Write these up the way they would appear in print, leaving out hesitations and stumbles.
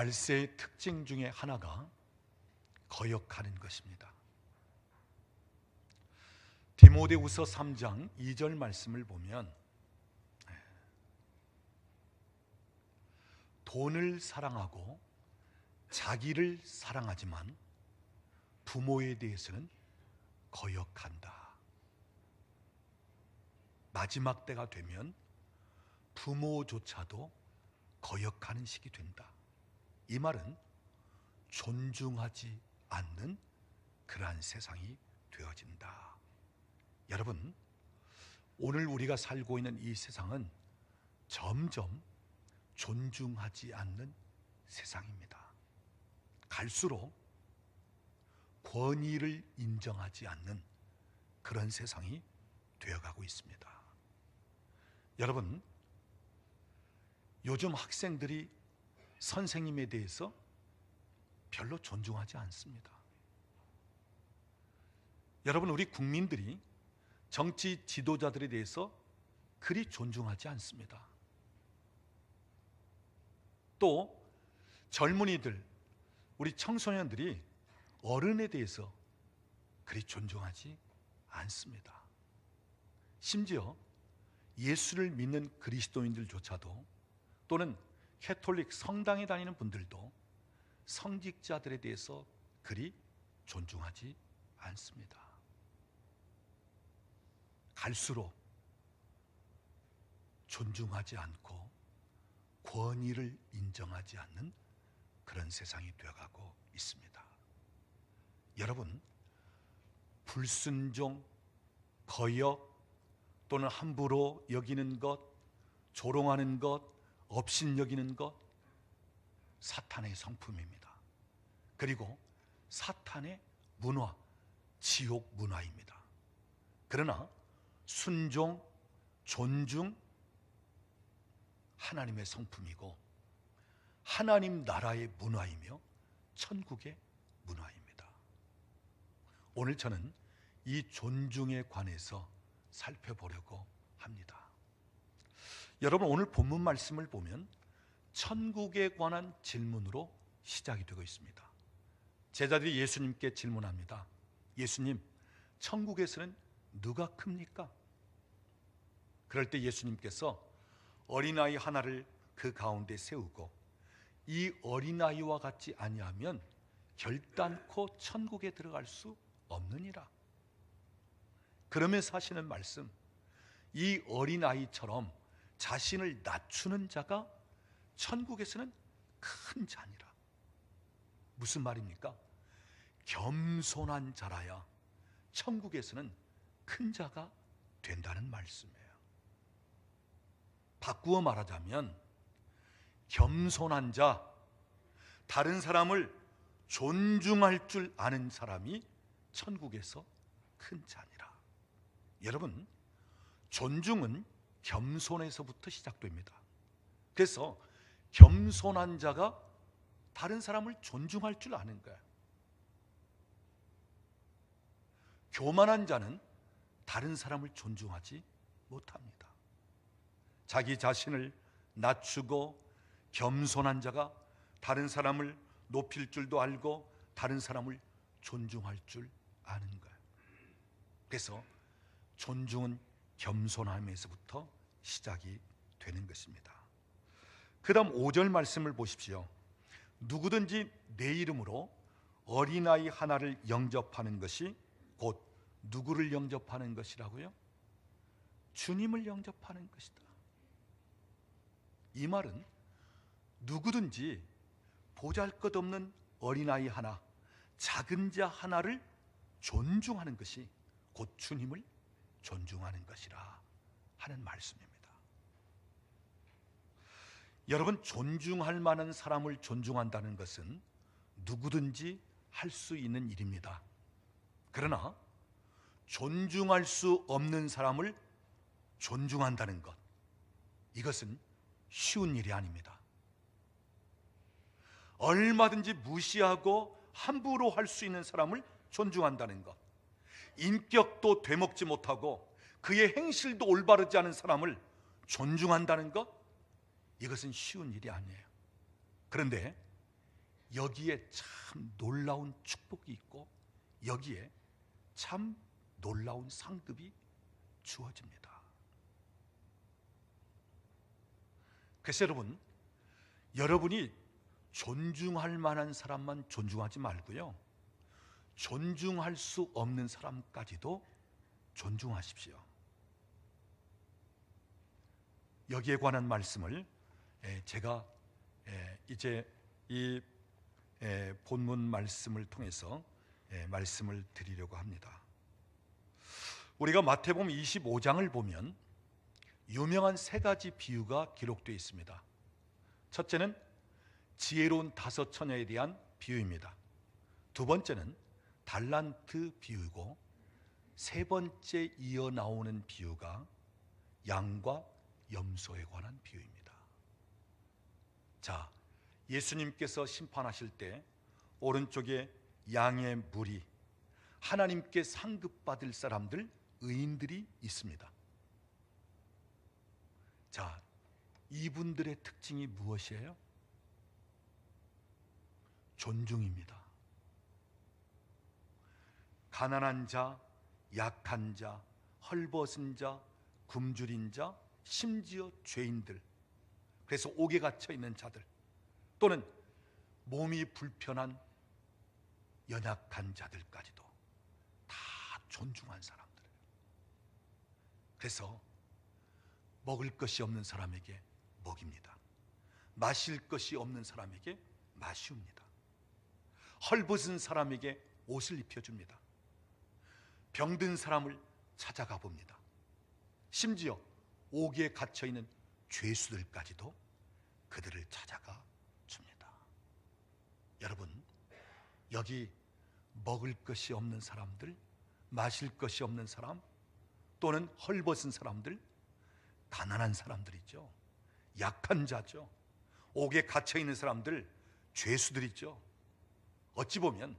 말세의 특징 중에 하나가 거역하는 것입니다. 디모데후서 3장 2절 말씀을 보면 돈을 사랑하고 자기를 사랑하지만 부모에 대해서는 거역한다. 마지막 때가 되면 부모조차도 거역하는 시기 된다. 이 말은 존중하지 않는 그러한 세상이 되어진다. 여러분, 오늘 우리가 살고 있는 이 세상은 점점 존중하지 않는 세상입니다. 갈수록 권위를 인정하지 않는 그런 세상이 되어가고 있습니다. 여러분, 요즘 학생들이 선생님에 대해서 별로 존중하지 않습니다. 여러분, 우리 국민들이 정치 지도자들에 대해서 그리 존중하지 않습니다. 또 젊은이들, 우리 청소년들이 어른에 대해서 그리 존중하지 않습니다. 심지어 예수를 믿는 그리스도인들조차도 또는 캐톨릭 성당에 다니는 분들도 성직자들에 대해서 그리 존중하지 않습니다. 갈수록 존중하지 않고 권위를 인정하지 않는 그런 세상이 되어가고 있습니다. 여러분, 불순종, 거역 또는 함부로 여기는 것, 조롱하는 것, 업신여기는 것, 사탄의 성품입니다. 그리고 사탄의 문화, 지옥 문화입니다. 그러나 순종, 존중, 하나님의 성품이고 하나님 나라의 문화이며 천국의 문화입니다. 오늘 저는 이 존중에 관해서 살펴보려고 합니다. 여러분, 오늘 본문 말씀을 보면 천국에 관한 질문으로 시작이 되고 있습니다. 제자들이 예수님께 질문합니다. 예수님, 천국에서는 누가 큽니까? 그럴 때 예수님께서 어린아이 하나를 그 가운데 세우고 이 어린아이와 같지 아니하면 결단코 천국에 들어갈 수 없느니라. 그러면서 하시는 말씀, 이 어린아이처럼 자신을 낮추는 자가 천국에서는 큰 자니라. 무슨 말입니까? 겸손한 자라야 천국에서는 큰 자가 된다는 말씀이에요. 바꾸어 말하자면 겸손한 자, 다른 사람을 존중할 줄 아는 사람이 천국에서 큰 자니라. 여러분, 존중은 겸손에서부터 시작됩니다. 그래서 겸손한 자가 다른 사람을 존중할 줄 아는 거예요. 교만한 자는 다른 사람을 존중하지 못합니다. 자기 자신을 낮추고 겸손한 자가 다른 사람을 높일 줄도 알고 다른 사람을 존중할 줄 아는 거예요. 그래서 존중은 겸손함에서부터 시작이 되는 것입니다. 그 다음 5절 말씀을 보십시오. 누구든지 내 이름으로 어린아이 하나를 영접하는 것이 곧 누구를 영접하는 것이라고요? 주님을 영접하는 것이다. 이 말은 누구든지 보잘것없는 어린아이 하나, 작은 자 하나를 존중하는 것이 곧 주님을 존중하는 것이라 하는 말씀입니다. 여러분, 존중할 만한 사람을 존중한다는 것은 누구든지 할 수 있는 일입니다. 그러나 존중할 수 없는 사람을 존중한다는 것, 이것은 쉬운 일이 아닙니다. 얼마든지 무시하고 함부로 할 수 있는 사람을 존중한다는 것, 인격도 되먹지 못하고 그의 행실도 올바르지 않은 사람을 존중한다는 것, 이것은 쉬운 일이 아니에요. 그런데 여기에 참 놀라운 축복이 있고 여기에 참 놀라운 상급이 주어집니다. 그래서 여러분이 존중할 만한 사람만 존중하지 말고요, 존중할 수 없는 사람까지도 존중하십시오. 여기에 관한 말씀을 제가 이제 이 본문 말씀을 통해서 말씀을 드리려고 합니다. 우리가 마태복음 25장을 보면 유명한 세 가지 비유가 기록되어 있습니다. 첫째는 지혜로운 5 처녀에 대한 비유입니다. 두 번째는 달란트 비유고, 세 번째 이어 나오는 비유가 양과 염소에 관한 비유입니다. 자, 예수님께서 심판하실 때 오른쪽에 양의 무리, 하나님께 상급받을 사람들, 의인들이 있습니다. 자, 이분들의 특징이 무엇이에요? 존중입니다. 가난한 자, 약한 자, 헐벗은 자, 굶주린 자, 심지어 죄인들, 그래서 옥에 갇혀 있는 자들, 또는 몸이 불편한 연약한 자들까지도 다 존중한 사람들이에요. 그래서 먹을 것이 없는 사람에게 먹입니다. 마실 것이 없는 사람에게 마시웁니다. 헐벗은 사람에게 옷을 입혀줍니다. 병든 사람을 찾아가 봅니다. 심지어 옥에 갇혀있는 죄수들까지도 그들을 찾아가 줍니다. 여러분, 여기 먹을 것이 없는 사람들, 마실 것이 없는 사람, 또는 헐벗은 사람들, 가난한 사람들이죠. 약한 자죠. 옥에 갇혀있는 사람들, 죄수들이죠. 어찌 보면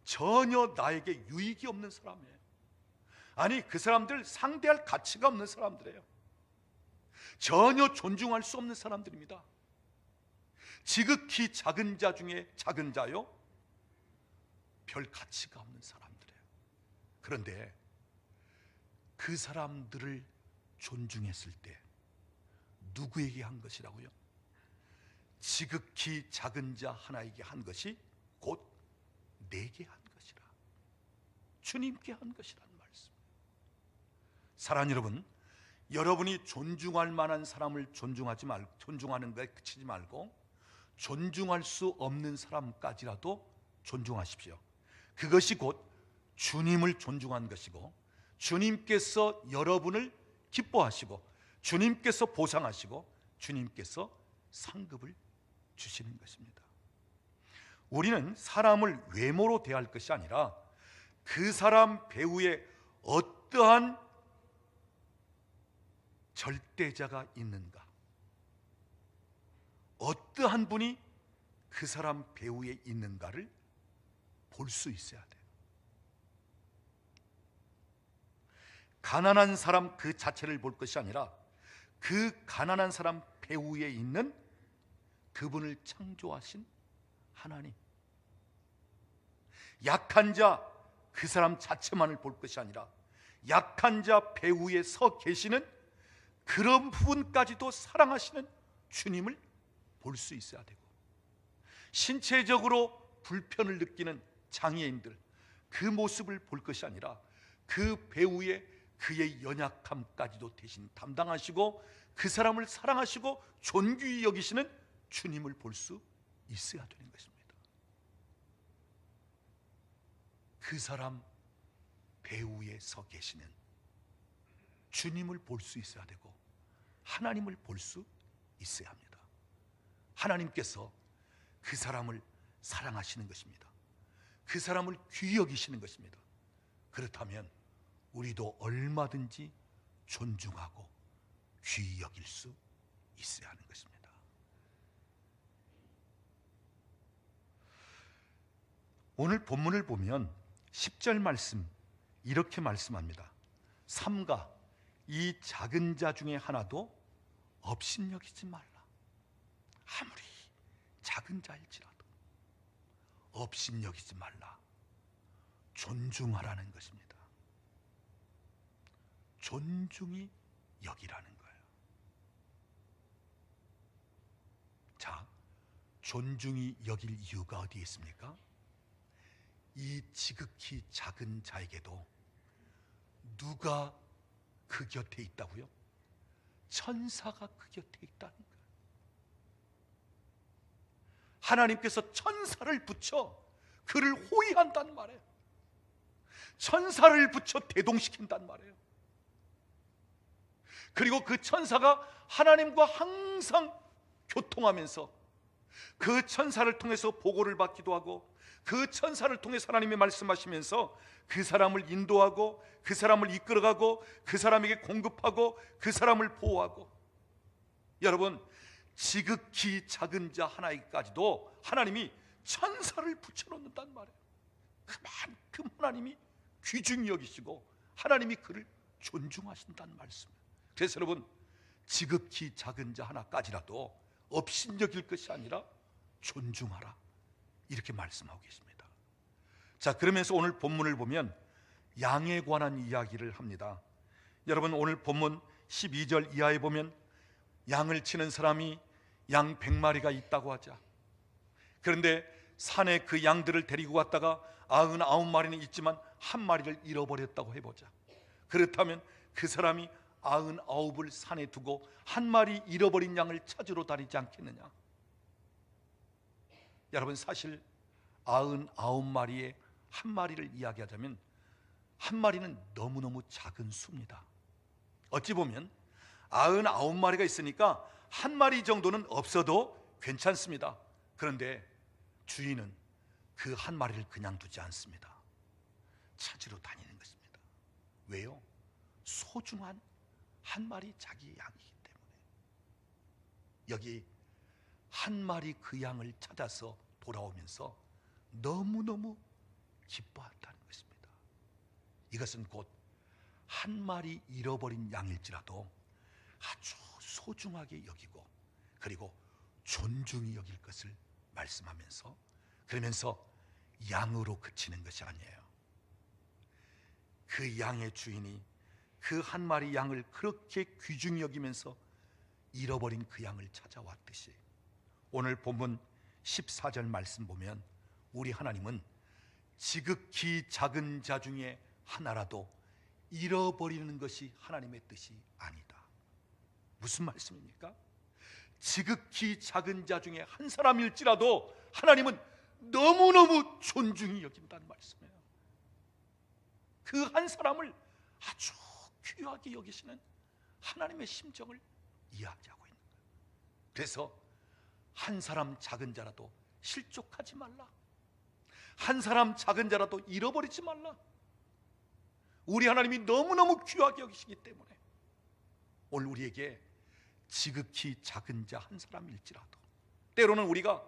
전혀 나에게 유익이 없는 사람이에요. 아니, 그 사람들 상대할 가치가 없는 사람들이에요. 전혀 존중할 수 없는 사람들입니다. 지극히 작은 자 중에 작은 자요, 별 가치가 없는 사람들이에요. 그런데 그 사람들을 존중했을 때 누구에게 한 것이라고요? 지극히 작은 자 하나에게 한 것이 곧 내게 한 것이라, 주님께 한 것이라는 말씀. 사랑하는 여러분, 여러분이 존중할 만한 사람을 존중하는 것에 그치지 말고 존중할 수 없는 사람까지라도 존중하십시오. 그것이 곧 주님을 존중한 것이고, 주님께서 여러분을 기뻐하시고, 주님께서 보상하시고, 주님께서 상급을 주시는 것입니다. 우리는 사람을 외모로 대할 것이 아니라 그 사람 배후에 어떠한 절대자가 있는가, 어떠한 분이 그 사람 배후에 있는가를 볼 수 있어야 돼요. 가난한 사람 그 자체를 볼 것이 아니라 그 가난한 사람 배후에 있는 그분을 창조하신 하나님, 약한 자 그 사람 자체만을 볼 것이 아니라 약한 자 배후에 서 계시는 그런 부분까지도 사랑하시는 주님을 볼 수 있어야 되고, 신체적으로 불편을 느끼는 장애인들 그 모습을 볼 것이 아니라 그 배후에 그의 연약함까지도 대신 담당하시고 그 사람을 사랑하시고 존귀히 여기시는 주님을 볼 수 있어야 되는 것입니다. 그 사람 배후에 서 계시는 주님을 볼 수 있어야 되고 하나님을 볼 수 있어야 합니다. 하나님께서 그 사람을 사랑하시는 것입니다. 그 사람을 귀히 여기시는 것입니다. 그렇다면 우리도 얼마든지 존중하고 귀히 여길 수 있어야 하는 것입니다. 오늘 본문을 보면 10절 말씀 이렇게 말씀합니다. 삼가 이 작은 자 중에 하나도 업신여기지 말라. 아무리 작은 자일지라도 업신여기지 말라. 존중하라는 것입니다. 존중히 여기라는 거예요. 자, 존중히 여길 이유가 어디에 있습니까? 이 지극히 작은 자에게도 누가 그 곁에 있다고요? 천사가 그 곁에 있다는 거예요. 하나님께서 천사를 붙여 그를 호위한단 말이에요. 천사를 붙여 대동시킨단 말이에요. 그리고 그 천사가 하나님과 항상 교통하면서 그 천사를 통해서 보고를 받기도 하고 그 천사를 통해서 하나님이 말씀하시면서 그 사람을 인도하고 그 사람을 이끌어가고 그 사람에게 공급하고 그 사람을 보호하고, 여러분, 지극히 작은 자 하나에게까지도 하나님이 천사를 붙여놓는단 말이에요. 그만큼 하나님이 귀중히 여기시고 하나님이 그를 존중하신다는 말씀이에요. 그래서 여러분, 지극히 작은 자 하나까지라도 업신여길 것이 아니라 존중하라, 이렇게 말씀하고 계십니다. 자, 그러면서 오늘 본문을 보면 양에 관한 이야기를 합니다. 여러분, 오늘 본문 12절 이하에 보면 양을 치는 사람이 양 100마리가 있다고 하자. 그런데 산에 그 양들을 데리고 갔다가 99마리는 있지만 한 마리를 잃어버렸다고 해보자. 그렇다면 그 사람이 99을 산에 두고 한 마리 잃어버린 양을 찾으러 다니지 않겠느냐? 여러분, 사실 99마리에 한 마리를 이야기하자면 한 마리는 너무너무 작은 수입니다. 어찌 보면 99마리가 있으니까 한 마리 정도는 없어도 괜찮습니다. 그런데 주인은 그 한 마리를 그냥 두지 않습니다. 찾으러 다니는 것입니다. 왜요? 소중한 한 마리 자기의 양이기 때문에. 여기 한 마리 그 양을 찾아서 돌아오면서 너무너무 기뻐한다는 것입니다. 이것은 곧 한 마리 잃어버린 양일지라도 아주 소중하게 여기고 그리고 존중히 여길 것을 말씀하면서, 그러면서 양으로 그치는 것이 아니에요. 그 양의 주인이 그 한 마리 양을 그렇게 귀중히 여기면서 잃어버린 그 양을 찾아왔듯이 오늘 본문 14절 말씀 보면 우리 하나님은 지극히 작은 자 중에 하나라도 잃어버리는 것이 하나님의 뜻이 아니다. 무슨 말씀입니까? 지극히 작은 자 중에 한 사람일지라도 하나님은 너무너무 존중히 여긴다는 말씀이에요. 그 한 사람을 아주 귀하게 여기시는 하나님의 심정을 이야기하고 있는 거예요. 그래서 한 사람 작은 자라도 실족하지 말라, 한 사람 작은 자라도 잃어버리지 말라. 우리 하나님이 너무너무 귀하게 여기시기 때문에 오늘 우리에게 지극히 작은 자 한 사람일지라도, 때로는 우리가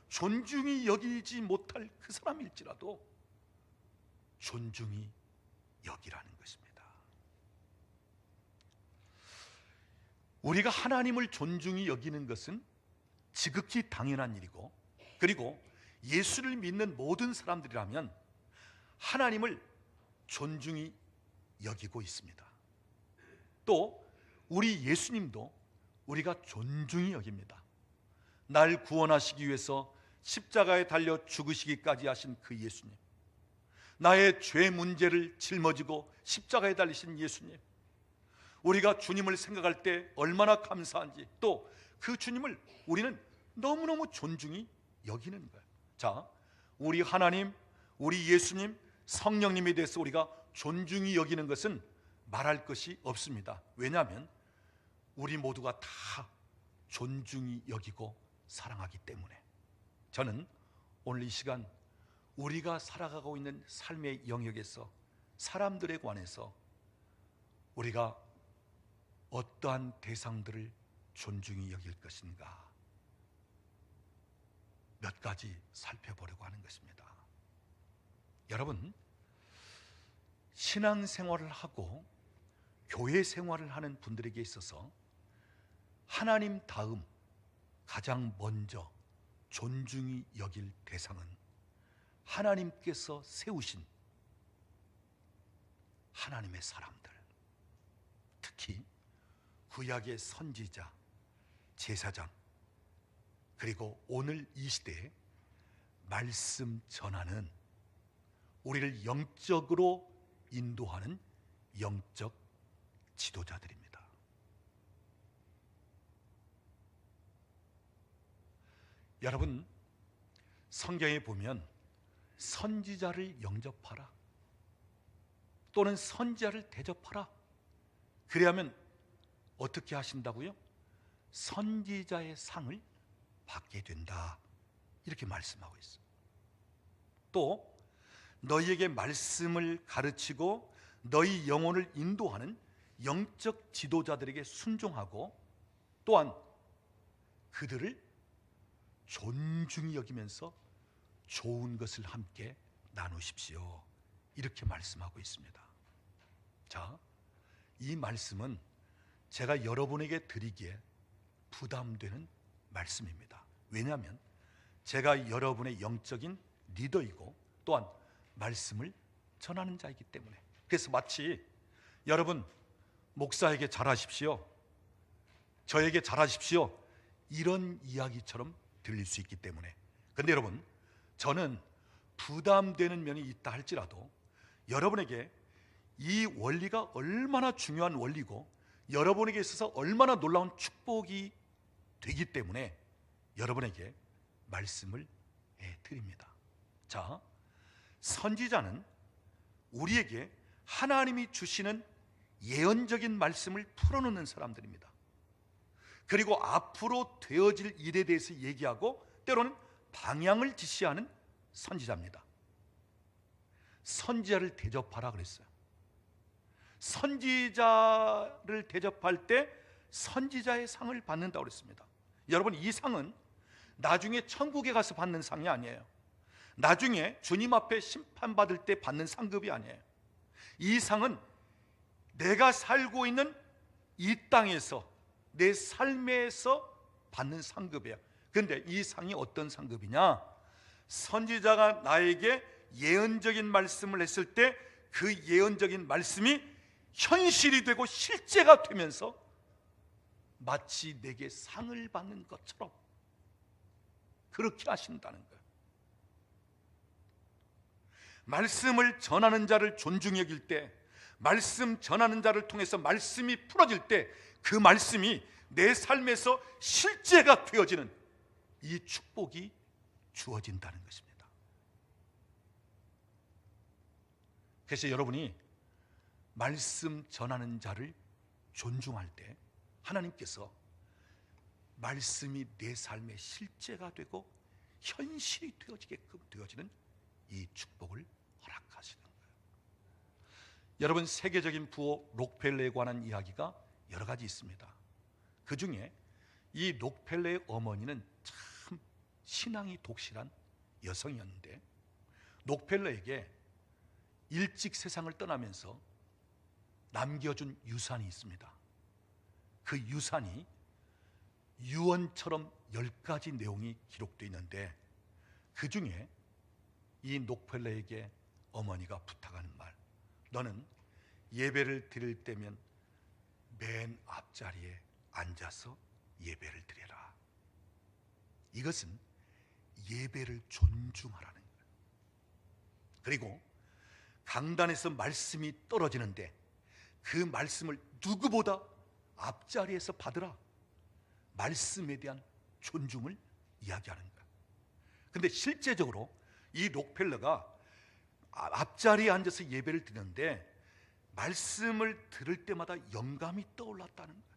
존중히 여기지 못할 그 사람일지라도 존중히 여기라는 것입니다. 우리가 하나님을 존중히 여기는 것은 지극히 당연한 일이고, 그리고 예수를 믿는 모든 사람들이라면 하나님을 존중히 여기고 있습니다. 또 우리 예수님도 우리가 존중히 여깁니다. 날 구원하시기 위해서 십자가에 달려 죽으시기까지 하신 그 예수님, 나의 죄 문제를 짊어지고 십자가에 달리신 예수님, 우리가 주님을 생각할 때 얼마나 감사한지, 또 그 주님을 우리는 너무너무 존중히 여기는 거예요. 자, 우리 하나님, 우리 예수님, 성령님에 대해서 우리가 존중히 여기는 것은 말할 것이 없습니다. 왜냐하면 우리 모두가 다 존중히 여기고 사랑하기 때문에. 저는 오늘 이 시간 우리가 살아가고 있는 삶의 영역에서 사람들에 관해서 우리가 어떠한 대상들을 존중히 여길 것인가 몇 가지 살펴보려고 하는 것입니다. 여러분, 신앙생활을 하고 교회 생활을 하는 분들에게 있어서 하나님 다음 가장 먼저 존중히 여길 대상은 하나님께서 세우신 하나님의 사람들, 특히 구약의 선지자, 제사장, 그리고 오늘 이 시대에 말씀 전하는, 우리를 영적으로 인도하는 영적 지도자들입니다. 여러분, 성경에 보면 선지자를 영접하라, 또는 선지자를 대접하라, 그래야면 어떻게 하신다고요? 선지자의 상을 받게 된다, 이렇게 말씀하고 있어요. 또 너희에게 말씀을 가르치고 너희 영혼을 인도하는 영적 지도자들에게 순종하고, 또한 그들을 존중히 여기면서 좋은 것을 함께 나누십시오, 이렇게 말씀하고 있습니다. 자, 이 말씀은 제가 여러분에게 드리기에 부담되는 말씀입니다. 왜냐하면 제가 여러분의 영적인 리더이고 또한 말씀을 전하는 자이기 때문에. 그래서 마치 여러분, 목사에게 잘하십시오, 저에게 잘하십시오, 이런 이야기처럼 들릴 수 있기 때문에. 그런데 여러분, 저는 부담되는 면이 있다 할지라도 여러분에게 이 원리가 얼마나 중요한 원리고 여러분에게 있어서 얼마나 놀라운 축복이 되기 때문에 여러분에게 말씀을 드립니다. 자, 선지자는 우리에게 하나님이 주시는 예언적인 말씀을 풀어놓는 사람들입니다. 그리고 앞으로 되어질 일에 대해서 얘기하고 때로는 방향을 지시하는 선지자입니다. 선지자를 대접하라 그랬어요. 선지자를 대접할 때 선지자의 상을 받는다고 그랬습니다. 여러분, 이 상은 나중에 천국에 가서 받는 상이 아니에요. 나중에 주님 앞에 심판받을 때 받는 상급이 아니에요. 이 상은 내가 살고 있는 이 땅에서, 내 삶에서 받는 상급이에요. 그런데 이 상이 어떤 상급이냐? 선지자가 나에게 예언적인 말씀을 했을 때 그 예언적인 말씀이 현실이 되고 실제가 되면서 마치 내게 상을 받는 것처럼 그렇게 하신다는 거예요. 말씀을 전하는 자를 존중히 여길 때, 말씀 전하는 자를 통해서 말씀이 풀어질 때 그 말씀이 내 삶에서 실제가 되어지는 이 축복이 주어진다는 것입니다. 그래서 여러분이 말씀 전하는 자를 존중할 때 하나님께서 말씀이 내 삶의 실제가 되고 현실이 되어지게끔 되어지는 이 축복을 허락하시는 거예요. 여러분, 세계적인 부호 록펠러에 관한 이야기가 여러 가지 있습니다. 그 중에 이 록펠러의 어머니는 참 신앙이 독실한 여성이었는데, 록펠러에게 일찍 세상을 떠나면서 남겨준 유산이 있습니다. 그 유산이 유언처럼 10가지 내용이 기록되어 있는데, 그 중에 이 록펠러에게 어머니가 부탁하는 말, 너는 예배를 드릴 때면 맨 앞자리에 앉아서 예배를 드려라. 이것은 예배를 존중하라는 거예요. 그리고 강단에서 말씀이 떨어지는데 그 말씀을 누구보다 앞자리에서 받으라. 말씀에 대한 존중을 이야기하는 거예요. 근데 실제적으로 이 록펠러가 앞자리에 앉아서 예배를 드리는데 말씀을 들을 때마다 영감이 떠올랐다는 거예요.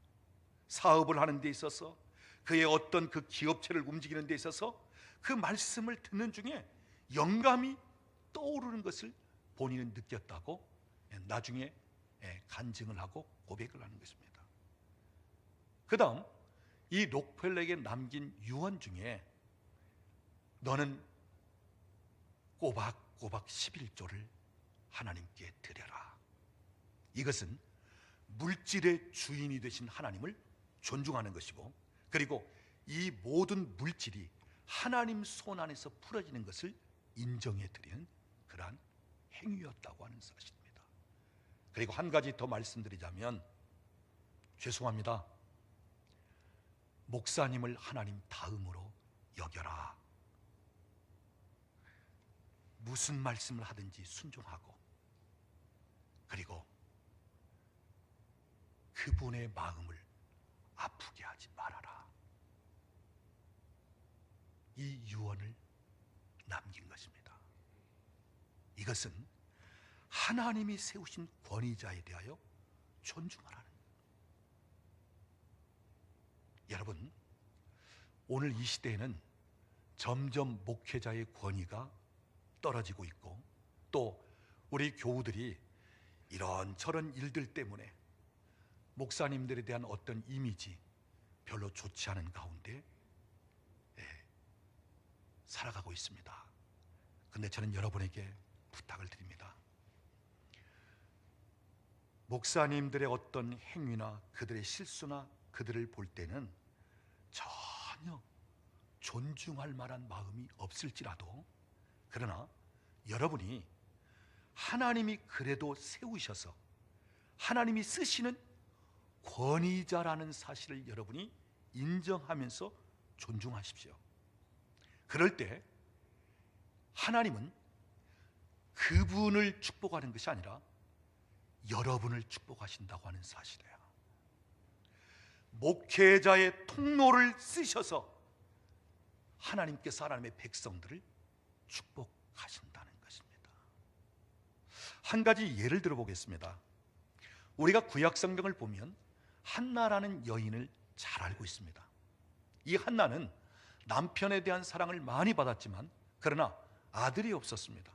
사업을 하는 데 있어서, 그의 어떤 그 기업체를 움직이는 데 있어서 그 말씀을 듣는 중에 영감이 떠오르는 것을 본인은 느꼈다고 나중에 간증을 하고 고백을 하는 것입니다. 그 다음 이 록펠러에게 남긴 유언 중에 너는 꼬박꼬박 11조를 하나님께 드려라. 이것은 물질의 주인이 되신 하나님을 존중하는 것이고, 그리고 이 모든 물질이 하나님 손 안에서 풀어지는 것을 인정해 드리는 그러한 행위였다고 하는 사실입니다. 그리고 한 가지 더 말씀드리자면, 죄송합니다, 목사님을 하나님 다음으로 여겨라. 무슨 말씀을 하든지 순종하고, 그리고 그분의 마음을 아프게 하지 말아라. 이 유언을 남긴 것입니다. 이것은 하나님이 세우신 권위자에 대하여 존중하라는 거예요. 여러분, 오늘 이 시대에는 점점 목회자의 권위가 떨어지고 있고, 또 우리 교우들이 이런저런 일들 때문에 목사님들에 대한 어떤 이미지 별로 좋지 않은 가운데 살아가고 있습니다. 근데 저는 여러분에게 부탁을 드립니다. 목사님들의 어떤 행위나 그들의 실수나 그들을 볼 때는 전혀 존중할 만한 마음이 없을지라도, 그러나 여러분이 하나님이 그래도 세우셔서 하나님이 쓰시는 권위자라는 사실을 여러분이 인정하면서 존중하십시오. 그럴 때 하나님은 그분을 축복하는 것이 아니라 여러분을 축복하신다고 하는 사실이에요. 목회자의 통로를 쓰셔서 하나님께서 하나님의 백성들을 축복하신다는 것입니다. 한 가지 예를 들어보겠습니다. 우리가 구약 성경을 보면 한나라는 여인을 잘 알고 있습니다. 이 한나는 남편에 대한 사랑을 많이 받았지만 그러나 아들이 없었습니다.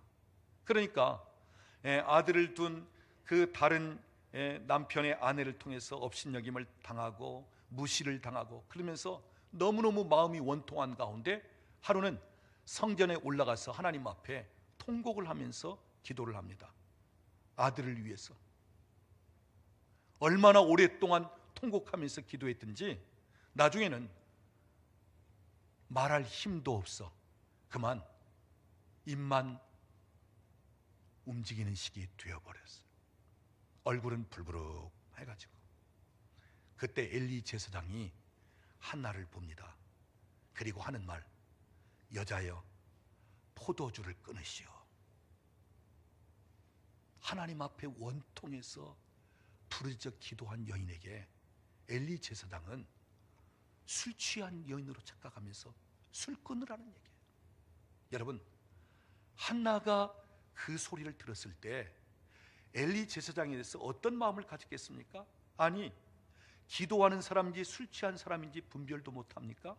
그러니까 아들을 둔 그 다른 남편의 아내를 통해서 업신여김을 당하고 무시를 당하고, 그러면서 너무너무 마음이 원통한 가운데 하루는 성전에 올라가서 하나님 앞에 통곡을 하면서 기도를 합니다. 아들을 위해서. 얼마나 오랫동안 통곡하면서 기도했든지 나중에는 말할 힘도 없어 그만 입만 움직이는 시기 되어버렸어요. 얼굴은 불그룩 해가지고. 그때 엘리 제사장이 한나를 봅니다. 그리고 하는 말, 여자여 포도주를 끊으시오. 하나님 앞에 원통해서 부르짖어 기도한 여인에게 엘리 제사장은 술 취한 여인으로 착각하면서 술 끊으라는 얘기예요. 여러분, 한나가 그 소리를 들었을 때 엘리 제사장에 대해서 어떤 마음을 가졌겠습니까? 아니, 기도하는 사람인지 술 취한 사람인지 분별도 못합니까?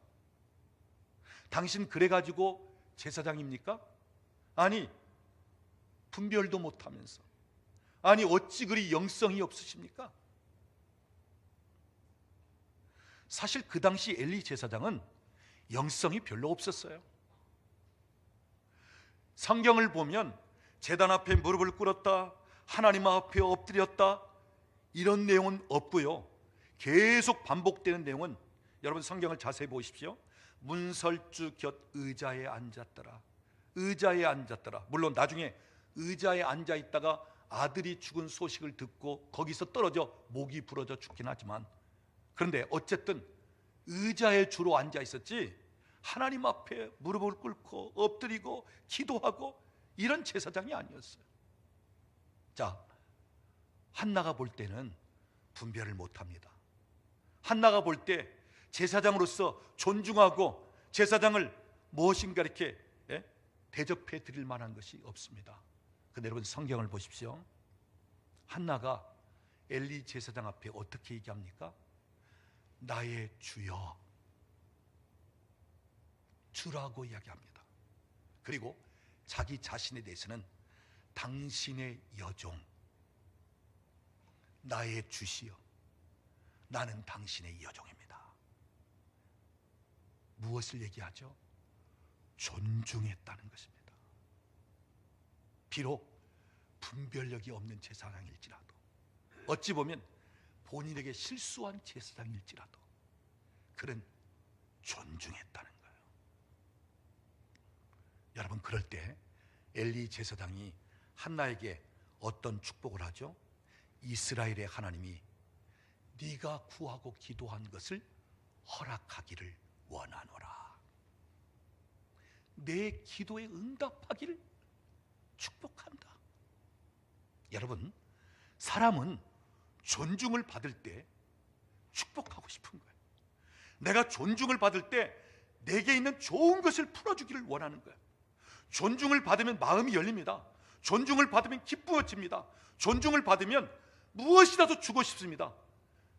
당신 그래가지고 제사장입니까? 아니, 분별도 못하면서, 아니 어찌 그리 영성이 없으십니까? 사실 그 당시 엘리 제사장은 영성이 별로 없었어요. 성경을 보면 제단 앞에 무릎을 꿇었다, 하나님 앞에 엎드렸다, 이런 내용은 없고요. 계속 반복되는 내용은, 여러분 성경을 자세히 보십시오. 문설주 곁 의자에 앉았더라, 의자에 앉았더라. 물론 나중에 의자에 앉아 있다가 아들이 죽은 소식을 듣고 거기서 떨어져 목이 부러져 죽긴 하지만, 그런데 어쨌든 의자에 주로 앉아 있었지 하나님 앞에 무릎을 꿇고 엎드리고 기도하고 이런 제사장이 아니었어요. 자, 한나가 볼 때는 분별을 못합니다. 한나가 볼 때 제사장으로서 존중하고 제사장을 무엇인가 이렇게 대접해 드릴 만한 것이 없습니다. 근데 여러분 성경을 보십시오. 한나가 엘리 제사장 앞에 어떻게 얘기합니까? 나의 주여, 주라고 이야기합니다. 그리고 자기 자신에 대해서는 당신의 여종, 나의 주시여, 나는 당신의 여종입니다. 무엇을 얘기하죠? 존중했다는 것입니다. 비록 분별력이 없는 제사장일지라도, 어찌 보면 본인에게 실수한 제사장일지라도 그는 존중했다는 거예요. 여러분, 그럴 때 엘리 제사장이 한나에게 어떤 축복을 하죠? 이스라엘의 하나님이 네가 구하고 기도한 것을 허락하기를 원하노라. 내 기도에 응답하기를 축복한다. 여러분, 사람은 존중을 받을 때 축복하고 싶은 거예요. 내가 존중을 받을 때 내게 있는 좋은 것을 풀어주기를 원하는 거예요. 존중을 받으면 마음이 열립니다. 존중을 받으면 기쁘어집니다. 존중을 받으면 무엇이라도 주고 싶습니다.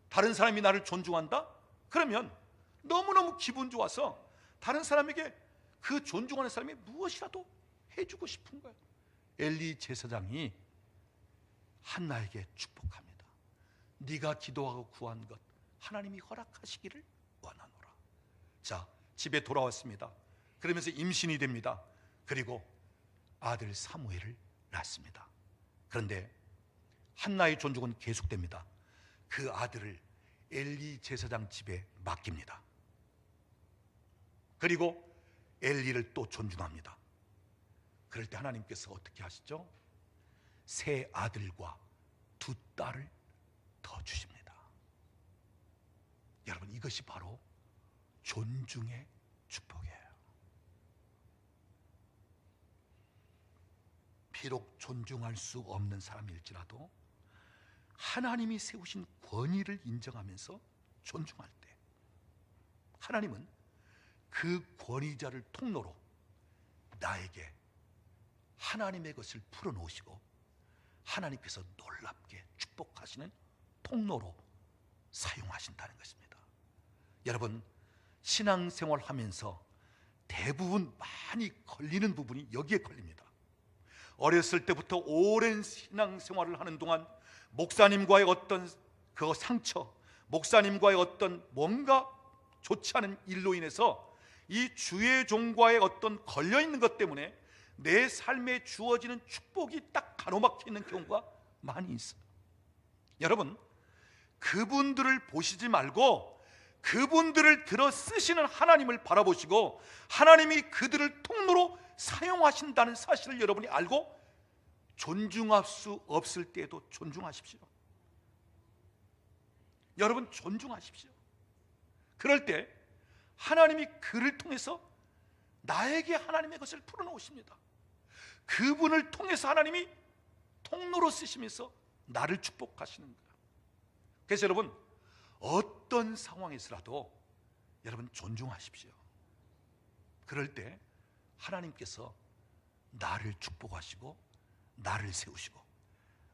다른 사람이 나를 존중한다? 그러면 너무너무 기분 좋아서 다른 사람에게 그 존중하는 사람이 무엇이라도 해주고 싶은 거예요. 엘리 제사장이 한나에게 축복합니다. 네가 기도하고 구한 것 하나님이 허락하시기를 원하노라. 자, 집에 돌아왔습니다. 그러면서 임신이 됩니다. 그리고 아들 사무엘을 낳습니다. 그런데 한나의 존중은 계속됩니다. 그 아들을 엘리 제사장 집에 맡깁니다. 그리고 엘리를 또 존중합니다. 그럴 때 하나님께서 어떻게 하시죠? 세 아들과 두 딸을 더 주십니다. 여러분, 이것이 바로 존중의 축복이에요. 비록 존중할 수 없는 사람일지라도 하나님이 세우신 권위를 인정하면서 존중할 때 하나님은 그 권위자를 통로로 나에게 하나님의 것을 풀어놓으시고 하나님께서 놀랍게 축복하시는 통로로 사용하신다는 것입니다. 여러분, 신앙생활 하면서 대부분 많이 걸리는 부분이 여기에 걸립니다. 어렸을 때부터 오랜 신앙생활을 하는 동안 목사님과의 어떤 그 상처, 목사님과의 어떤 뭔가 좋지 않은 일로 인해서 이 주의 종과의 어떤 걸려있는 것 때문에 내 삶에 주어지는 축복이 딱 가로막혀 있는 경우가 많이 있어요. 여러분, 그분들을 보시지 말고 그분들을 들어 쓰시는 하나님을 바라보시고 하나님이 그들을 통로로 사용하신다는 사실을 여러분이 알고 존중할 수 없을 때에도 존중하십시오. 여러분, 존중하십시오. 그럴 때 하나님이 그를 통해서 나에게 하나님의 것을 풀어놓으십니다. 그분을 통해서 하나님이 통로로 쓰시면서 나를 축복하시는 거예요. 그래서 여러분, 어떤 상황에서라도 여러분 존중하십시오. 그럴 때 하나님께서 나를 축복하시고 나를 세우시고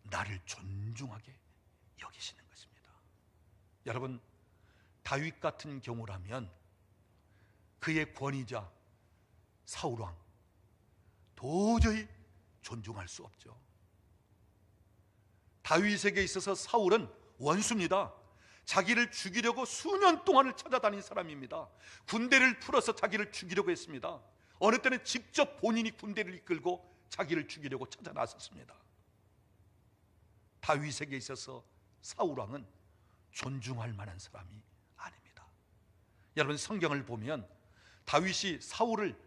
나를 존중하게 여기시는 것입니다. 여러분, 다윗 같은 경우라면 그의 권위자 사울왕 도저히 존중할 수 없죠. 다윗에게 있어서 사울은 원수입니다. 자기를 죽이려고 수년 동안을 찾아다닌 사람입니다. 군대를 풀어서 자기를 죽이려고 했습니다. 어느 때는 직접 본인이 군대를 이끌고 자기를 죽이려고 찾아 나섰습니다. 다윗에게 있어서 사울왕은 존중할 만한 사람이 아닙니다. 여러분, 성경을 보면 다윗이 사울을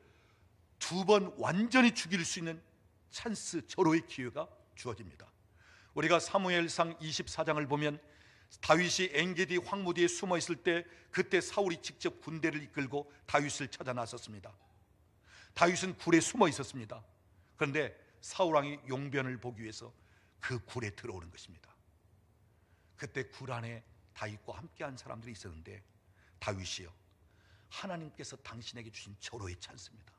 두 번 완전히 죽일 수 있는 찬스, 절호의 기회가 주어집니다. 우리가 사무엘상 24장을 보면 다윗이 엔게디 황무 뒤에 숨어 있을 때 그때 사울이 직접 군대를 이끌고 다윗을 찾아 나섰습니다. 다윗은 굴에 숨어 있었습니다. 그런데 사울왕이 용변을 보기 위해서 그 굴에 들어오는 것입니다. 그때 굴 안에 다윗과 함께한 사람들이 있었는데 다윗이요, 하나님께서 당신에게 주신 절호의 찬스입니다.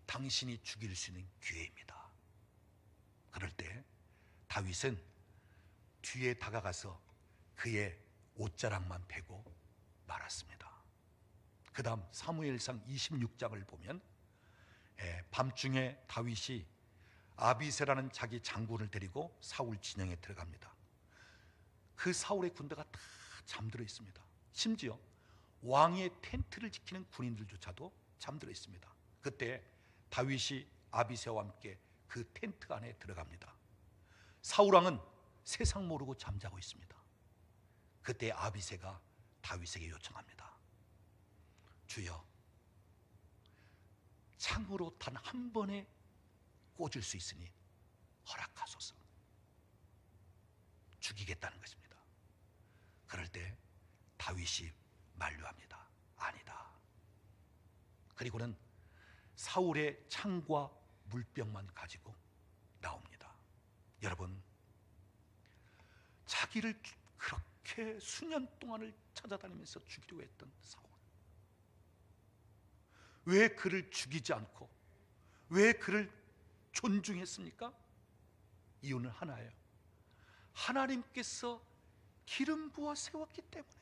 당신이 죽일 수 있는 기회입니다. 그럴 때 다윗은 뒤에 다가가서 그의 옷자락만 베고 말았습니다. 그 다음 사무엘상 26장을 보면 밤중에 다윗이 아비새라는 자기 장군을 데리고 사울 진영에 들어갑니다. 그 사울의 군대가 다 잠들어 있습니다. 심지어 왕의 텐트를 지키는 군인들조차도 잠들어 있습니다. 그때 다윗이 아비새와 함께 그 텐트 안에 들어갑니다. 사울왕은 세상 모르고 잠자고 있습니다. 그때 아비새가 다윗에게 요청합니다. 주여, 창으로 단 한 번에 꽂을 수 있으니 허락하소서. 죽이겠다는 것입니다. 그럴 때 다윗이 만류합니다. 아니다. 그리고는 사울의 창과 물병만 가지고 나옵니다. 여러분, 자기를 그렇게 수년 동안을 찾아다니면서 죽이려고 했던 사울, 왜 그를 죽이지 않고 왜 그를 존중했습니까? 이유는 하나예요. 하나님께서 기름 부어 세웠기 때문에,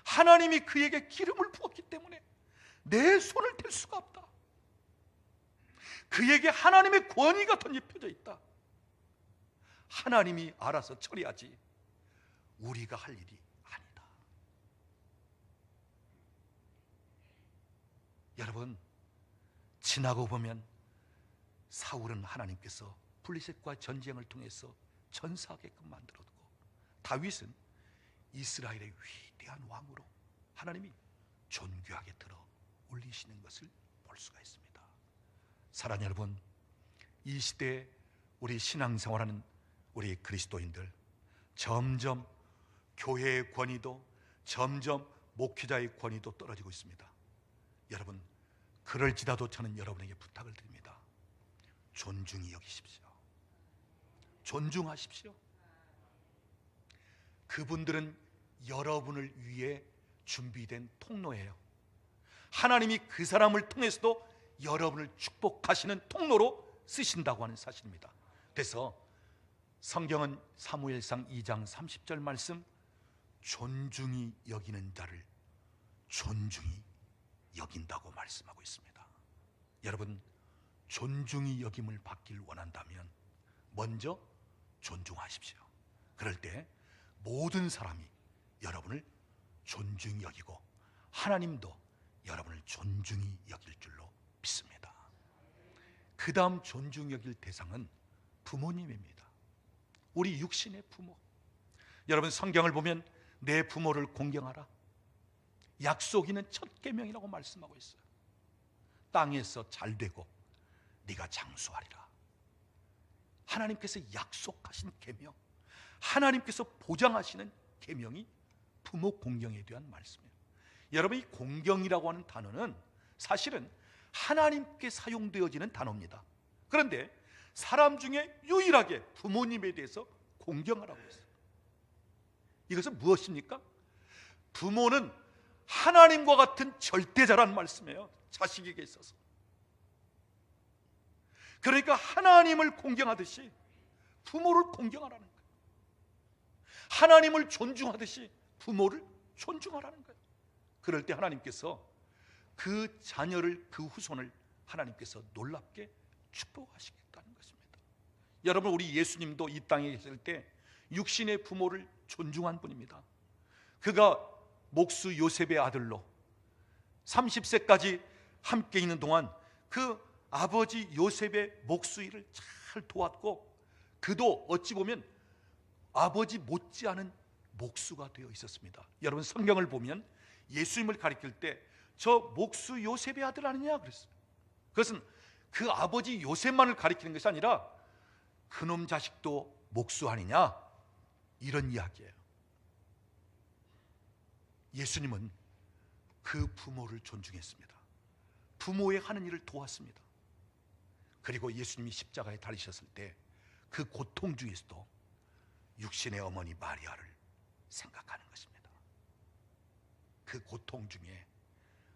하나님이 그에게 기름을 부었기 때문에 내 손을 댈 수가 없다. 그에게 하나님의 권위가 던져져 있다. 하나님이 알아서 처리하지 우리가 할 일이 아니다. 여러분, 지나고 보면 사울은 하나님께서 블레셋과 전쟁을 통해서 전사하게끔 만들었고, 다윗은 이스라엘의 위대한 왕으로 하나님이 존귀하게 들어 올리시는 것을 볼 수가 있습니다. 사랑하는 여러분, 이 시대에 우리 신앙생활하는 우리 그리스도인들, 점점 교회의 권위도, 점점 목회자의 권위도 떨어지고 있습니다. 여러분, 그럴지라도 저는 여러분에게 부탁을 드립니다. 존중히 여기십시오. 존중하십시오. 그분들은 여러분을 위해 준비된 통로예요. 하나님이 그 사람을 통해서도 여러분을 축복하시는 통로로 쓰신다고 하는 사실입니다. 그래서 성경은 사무엘상 2장 30절 말씀, 존중히 여기는 자를 존중히 여긴다고 말씀하고 있습니다. 여러분, 존중히 여김을 받길 원한다면 먼저 존중하십시오. 그럴 때 모든 사람이 여러분을 존중히 여기고 하나님도 여러분을 존중히 여길 줄로 믿습니다. 그 다음 존중히 여길 대상은 부모님입니다. 우리 육신의 부모. 여러분, 성경을 보면 내 부모를 공경하라, 약속이는 첫 계명이라고 말씀하고 있어요. 땅에서 잘되고 네가 장수하리라. 하나님께서 약속하신 계명, 하나님께서 보장하시는 계명이 부모 공경에 대한 말씀이에요. 여러분, 이 공경이라고 하는 단어는 사실은 하나님께 사용되어지는 단어입니다. 그런데 사람 중에 유일하게 부모님에 대해서 공경하라고 했어요. 이것은 무엇입니까? 부모는 하나님과 같은 절대자라는 말씀이에요. 자식에게 있어서. 그러니까 하나님을 공경하듯이 부모를 공경하라는 거예요. 하나님을 존중하듯이 부모를 존중하라는 거예요. 그럴 때 하나님께서 그 자녀를, 그 후손을 하나님께서 놀랍게 축복하시겠다는 것입니다. 여러분, 우리 예수님도 이 땅에 계실 때 육신의 부모를 존중한 분입니다. 그가 목수 요셉의 아들로 30세까지 함께 있는 동안 그 아버지 요셉의 목수 일을 잘 도왔고, 그도 어찌 보면 아버지 못지않은 목수가 되어 있었습니다. 여러분, 성경을 보면 예수님을 가리킬 때 저 목수 요셉의 아들 아니냐 그랬어요. 그것은 그 아버지 요셉만을 가리키는 것이 아니라 그놈 자식도 목수 아니냐, 이런 이야기예요. 예수님은 그 부모를 존중했습니다. 부모의 하는 일을 도왔습니다. 그리고 예수님이 십자가에 달리셨을 때 그 고통 중에서도 육신의 어머니 마리아를 생각하는 것입니다. 그 고통 중에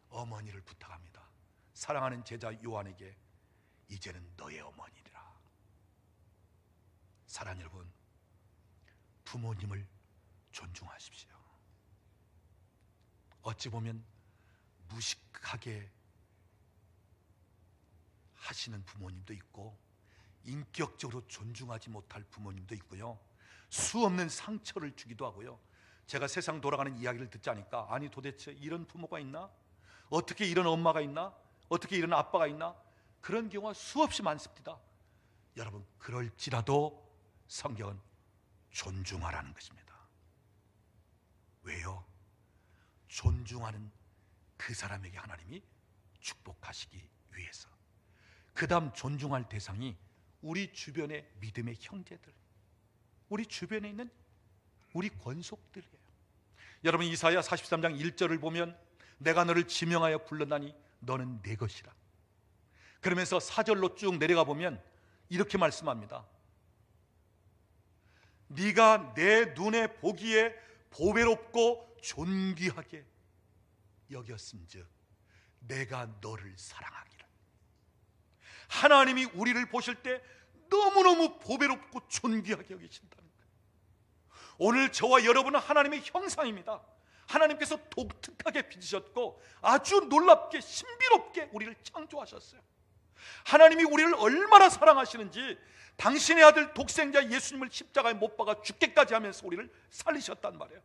어머니를 부탁합니다. 사랑하는 제자 요한에게 이제는 너의 어머니라. 사랑하는 여러분, 부모님을 존중하십시오. 어찌 보면 무식하게 하시는 부모님도 있고, 인격적으로 존중하지 못할 부모님도 있고요, 수 없는 상처를 주기도 하고요. 제가 세상 돌아가는 이야기를 듣지 않으니까, 아니 도대체 이런 부모가 있나? 어떻게 이런 엄마가 있나? 어떻게 이런 아빠가 있나? 그런 경우가 수없이 많습니다. 여러분, 그럴지라도 성경은 존중하라는 것입니다. 왜요? 존중하는 그 사람에게 하나님이 축복하시기 위해서. 그 다음 존중할 대상이 우리 주변의 믿음의 형제들, 우리 주변에 있는 우리 권속들이에요. 여러분, 이사야 43장 1절을 보면 내가 너를 지명하여 불렀나니 너는 내 것이라. 그러면서 4절로 쭉 내려가 보면 이렇게 말씀합니다. 네가 내 눈에 보기에 보배롭고 존귀하게 여겼음즉 내가 너를 사랑하기를. 하나님이 우리를 보실 때 너무너무 보배롭고 존귀하게 여기신다는 거예요. 오늘 저와 여러분은 하나님의 형상입니다. 하나님께서 독특하게 빚으셨고 아주 놀랍게 신비롭게 우리를 창조하셨어요. 하나님이 우리를 얼마나 사랑하시는지 당신의 아들 독생자 예수님을 십자가에 못 박아 죽게까지 하면서 우리를 살리셨단 말이에요.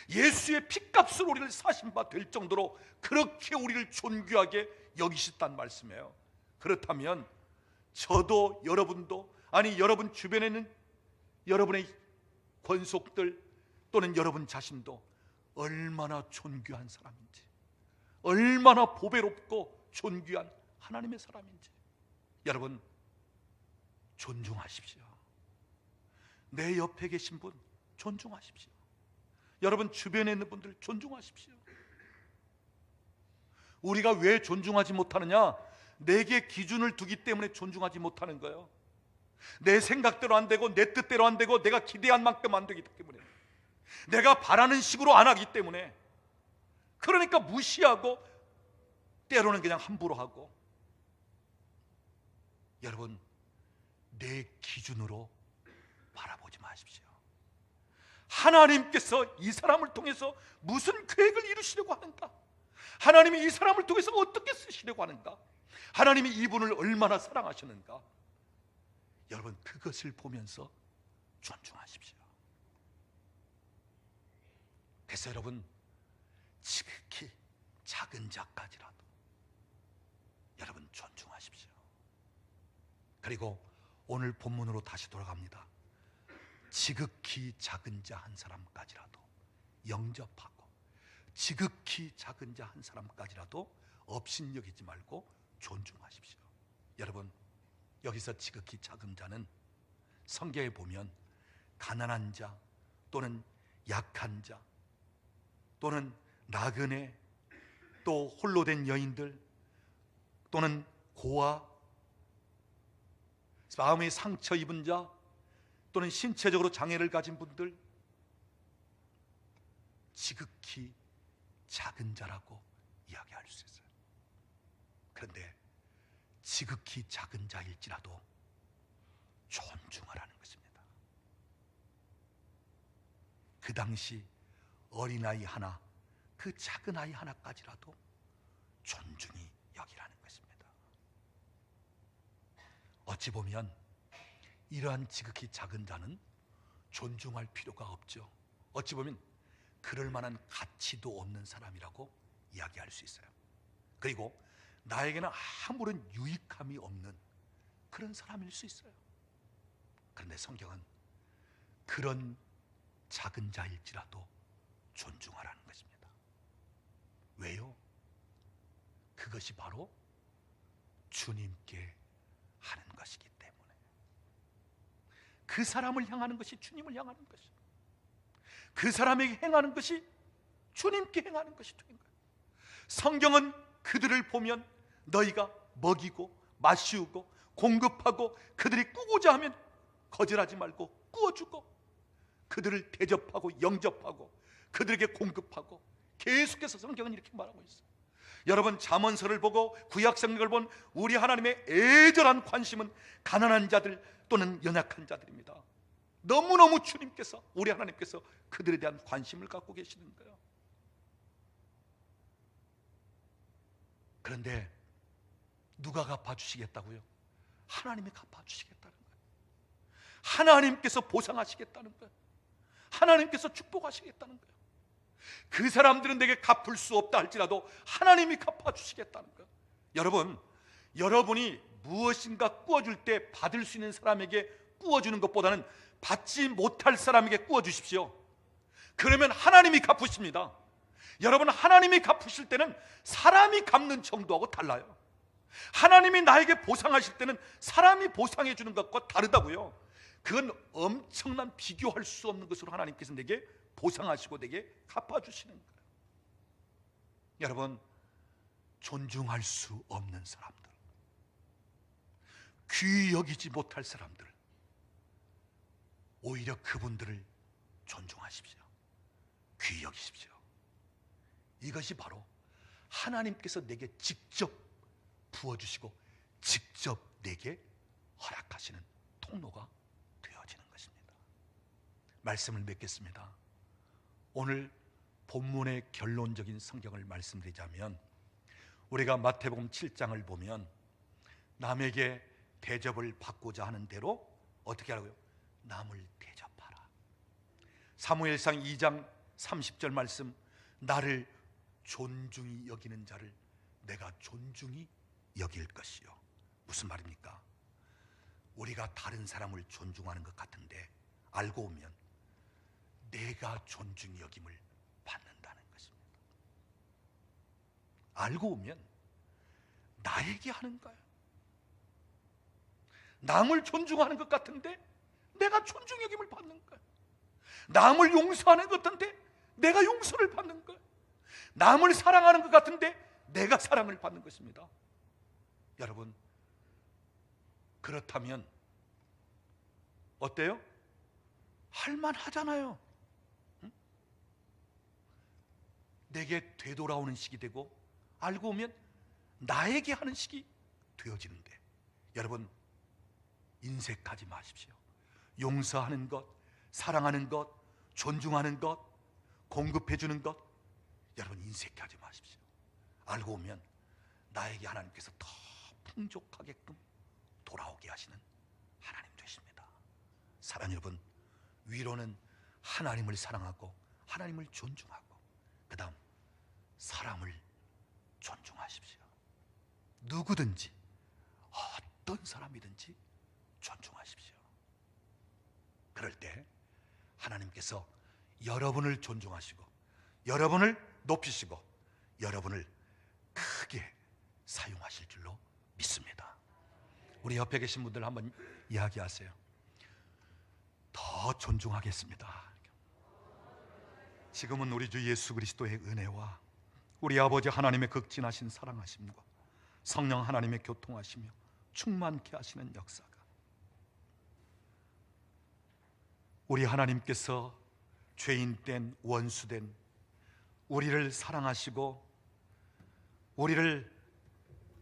예수의 피값으로 우리를 사신 바 될 정도로 그렇게 우리를 존귀하게 여기셨단 말씀이에요. 그렇다면 저도 여러분도, 아니 여러분 주변에 있는 여러분의 권속들 또는 여러분 자신도 얼마나 존귀한 사람인지, 얼마나 보배롭고 존귀한 하나님의 사람인지 여러분 존중하십시오. 내 옆에 계신 분 존중하십시오. 여러분 주변에 있는 분들 존중하십시오. 우리가 왜 존중하지 못하느냐? 내게 기준을 두기 때문에 존중하지 못하는 거예요. 내 생각대로 안 되고 내 뜻대로 안 되고 내가 기대한 만큼 안 되기 때문에, 내가 바라는 식으로 안 하기 때문에, 그러니까 무시하고 때로는 그냥 함부로 하고. 여러분 내 기준으로 바라보지 마십시오. 하나님께서 이 사람을 통해서 무슨 계획을 이루시려고 하는가? 하나님이 이 사람을 통해서 어떻게 쓰시려고 하는가? 하나님이 이분을 얼마나 사랑하시는가? 여러분 그것을 보면서 존중하십시오. 그래서 여러분 지극히 작은 자까지라도 여러분 존중하십시오. 그리고 오늘 본문으로 다시 돌아갑니다. 지극히 작은 자 한 사람까지라도 영접하고, 지극히 작은 자 한 사람까지라도 업신여기지 말고 존중하십시오. 여러분 여기서 지극히 작은 자는 성경에 보면 가난한 자 또는 약한 자 또는 나그네, 또 홀로 된 여인들, 또는 고아, 마음의 상처 입은 자, 또는 신체적으로 장애를 가진 분들, 지극히 작은 자라고 이야기할 수 있어요. 그런데 지극히 작은 자일지라도 존중하라는 것입니다. 그 당시 어린아이 하나, 그 작은 아이 하나까지라도 존중히 여기라는 것입니다. 어찌 보면 이러한 지극히 작은 자는 존중할 필요가 없죠. 어찌 보면 그럴 만한 가치도 없는 사람이라고 이야기할 수 있어요. 그리고 나에게는 아무런 유익함이 없는 그런 사람일 수 있어요. 그런데 성경은 그런 작은 자일지라도 존중하라는 것입니다. 왜요? 그것이 바로 주님께 하는 것이기 때문에. 그 사람을 향하는 것이 주님을 향하는 것이에요. 그 사람에게 행하는 것이 주님께 행하는 것이 되는 거예요. 성경은 그들을 보면 너희가 먹이고 마시우고 공급하고 그들이 꾸고자 하면 거절하지 말고 꾸어주고, 그들을 대접하고 영접하고 그들에게 공급하고, 계속해서 성경은 이렇게 말하고 있어요. 여러분 잠언서를 보고 구약성경을 본 우리 하나님의 애절한 관심은 가난한 자들 또는 연약한 자들입니다. 너무너무 주님께서, 우리 하나님께서 그들에 대한 관심을 갖고 계시는 거예요. 그런데 누가 갚아주시겠다고요? 하나님이 갚아주시겠다는 거예요. 하나님께서 보상하시겠다는 거예요. 하나님께서 축복하시겠다는 거예요. 그 사람들은 내게 갚을 수 없다 할지라도 하나님이 갚아주시겠다는 거예요. 여러분, 여러분이 무엇인가 꾸어줄 때 받을 수 있는 사람에게 꾸어주는 것보다는 받지 못할 사람에게 꾸어주십시오. 그러면 하나님이 갚으십니다. 여러분, 하나님이 갚으실 때는 사람이 갚는 정도하고 달라요. 하나님이 나에게 보상하실 때는 사람이 보상해 주는 것과 다르다고요. 그건 엄청난 비교할 수 없는 것으로 하나님께서 내게 보상하시고 내게 갚아주시는 거예요. 여러분, 존중할 수 없는 사람들, 귀히 여기지 못할 사람들, 오히려 그분들을 존중하십시오. 귀히 여기십시오. 이것이 바로 하나님께서 내게 직접 부어주시고 직접 내게 허락하시는 통로가 되어지는 것입니다. 말씀을 맺겠습니다. 오늘 본문의 결론적인 성경을 말씀드리자면, 우리가 마태복음 7장을 보면 남에게 대접을 받고자 하는 대로 어떻게 하라고요? 남을 대접하라. 사무엘상 2장 30절 말씀, 나를 존중히 여기는 자를 내가 존중히 여길 것이요. 무슨 말입니까? 우리가 다른 사람을 존중하는 것 같은데 알고 보면 내가 존중히 여김을 받는다는 것입니다. 알고 보면 나에게 하는 거예요. 남을 존중하는 것 같은데 내가 존중 여김을 받는 거예요. 남을 용서하는 것 같은데 내가 용서를 받는 거예요. 남을 사랑하는 것 같은데 내가 사랑을 받는 것입니다. 여러분, 그렇다면 어때요? 할만하잖아요. 응? 내게 되돌아오는 식이 되고 알고 보면 나에게 하는 식이 되어지는데, 여러분, 인색하지 마십시오. 용서하는 것, 사랑하는 것, 존중하는 것, 공급해주는 것, 여러분 인색하지 마십시오. 알고 보면 나에게 하나님께서 더 풍족하게끔 돌아오게 하시는 하나님 되십니다. 사랑 여러분, 위로는 하나님을 사랑하고 하나님을 존중하고 그 다음 사람을 존중하십시오. 누구든지 어떤 사람이든지 존중하십시오. 그럴 때 하나님께서 여러분을 존중하시고 여러분을 높이시고 여러분을 크게 사용하실 줄로 믿습니다. 우리 옆에 계신 분들 한번 이야기하세요. 더 존중하겠습니다. 지금은 우리 주 예수 그리스도의 은혜와 우리 아버지 하나님의 극진하신 사랑하심과 성령 하나님의 교통하시며 충만케 하시는 역사가 우리 하나님께서 죄인된 원수된 우리를 사랑하시고 우리를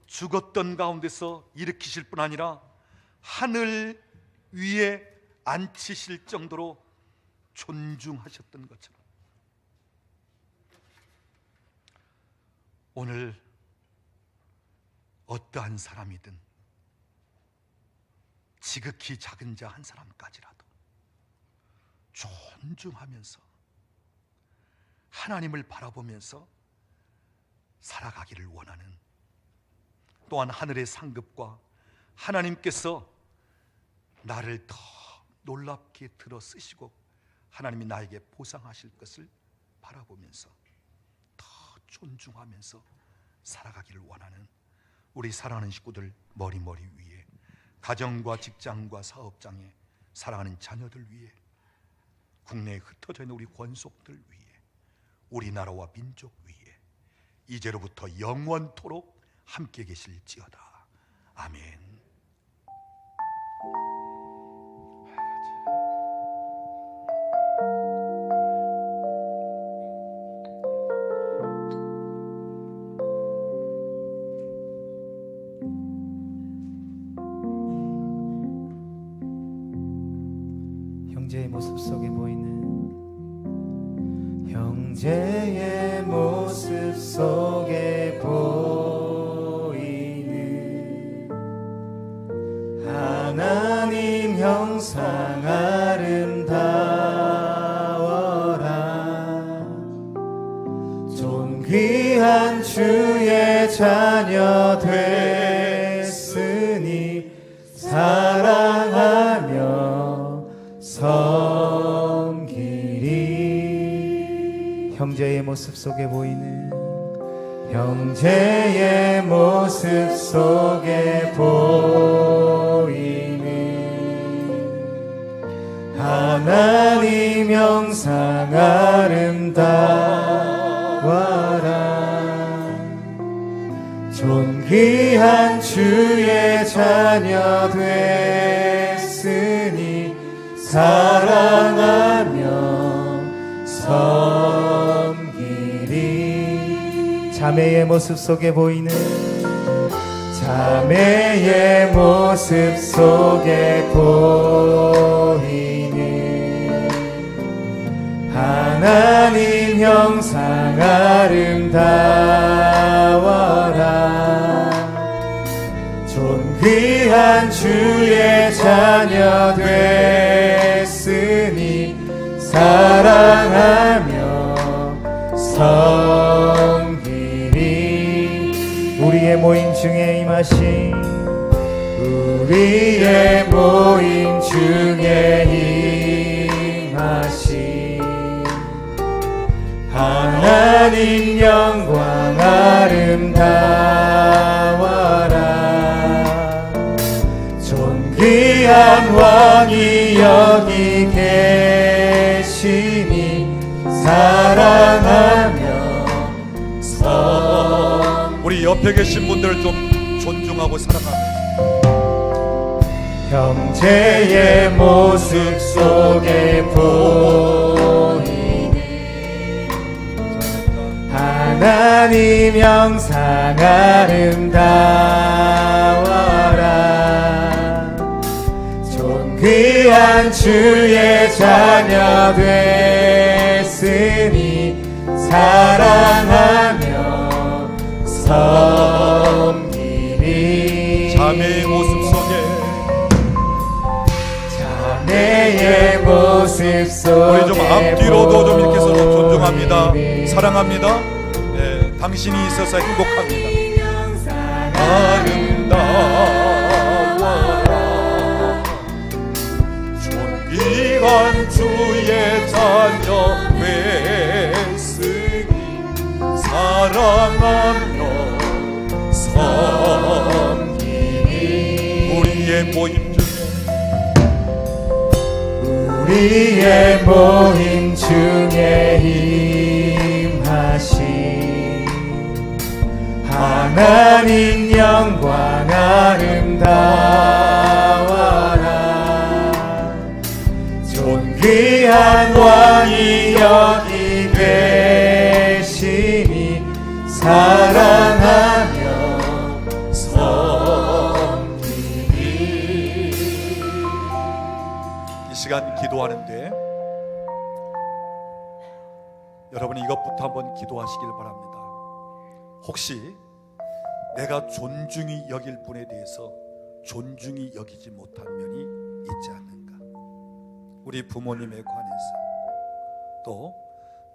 죽었던 가운데서 일으키실 뿐 아니라 하늘 위에 앉히실 정도로 존중하셨던 것처럼 오늘 어떠한 사람이든 지극히 작은 자 한 사람까지라도 존중하면서 하나님을 바라보면서 살아가기를 원하는, 또한 하늘의 상급과 하나님께서 나를 더 놀랍게 들어 쓰시고 하나님이 나에게 보상하실 것을 바라보면서 더 존중하면서 살아가기를 원하는 우리 사랑하는 식구들 머리 위에, 가정과 직장과 사업장에 사랑하는 자녀들 위에, 국내에 흩어져 있는 우리 권속들 위에, 우리나라와 민족 위에 이제로부터 영원토록 함께 계실지어다. 아멘. 형제의 모습 속에 보이는, 형제의 모습 속에 보이는 하나님 형상 아름다워라. 존귀한 주의 자녀 됐으니 사랑하며 섬기리. 형제의 모습 속에 보이는 형제의 모습 속에 보이는 하나님 형상 아름다워라 존귀한 주의 자녀 됐으니 사랑하며 섬기리 자매의 모습 속에 보이는 자매의 모습 속에 보이는 하나님 형상 아름다워라 존귀한 주의 자녀 됐으니 사랑하며 섬기리 우리의 모임 중에 임하신 우리의 모임 중에 임하신 하나님 영광 아름다워라 존귀한 왕이 여기 계시니 사랑하며 우리 옆에 계신 분들을 좀 존중하고 사랑합니다. 형제의 모습 속에 보이는 하나님 형상 아름다워라 존귀한 주의 자녀 됐으니 사랑하며 섬기리 자매의 모습 속에 자매의 모습 속에 우리 좀 앞뒤로도 좀 이렇게 서로 존중합니다. 사랑합니다. 네, 당신이 있어서 행복합니다. 아름다워라 존귀한 주의 자녀 됐으니 사랑하며 섬기리 우리의 모임 중에 우리의 모임 중에 임하신 하나님 영광 아름다워라 존귀한 왕이 여기 계시니 사랑하며 섬기리 이 시간 기도하는데 여러분이 이것부터 한번 기도하시길 바랍니다. 혹시 내가 존중히 여길 분에 대해서 존중히 여기지 못한 면이 있지 않는가? 우리 부모님에 관해서 또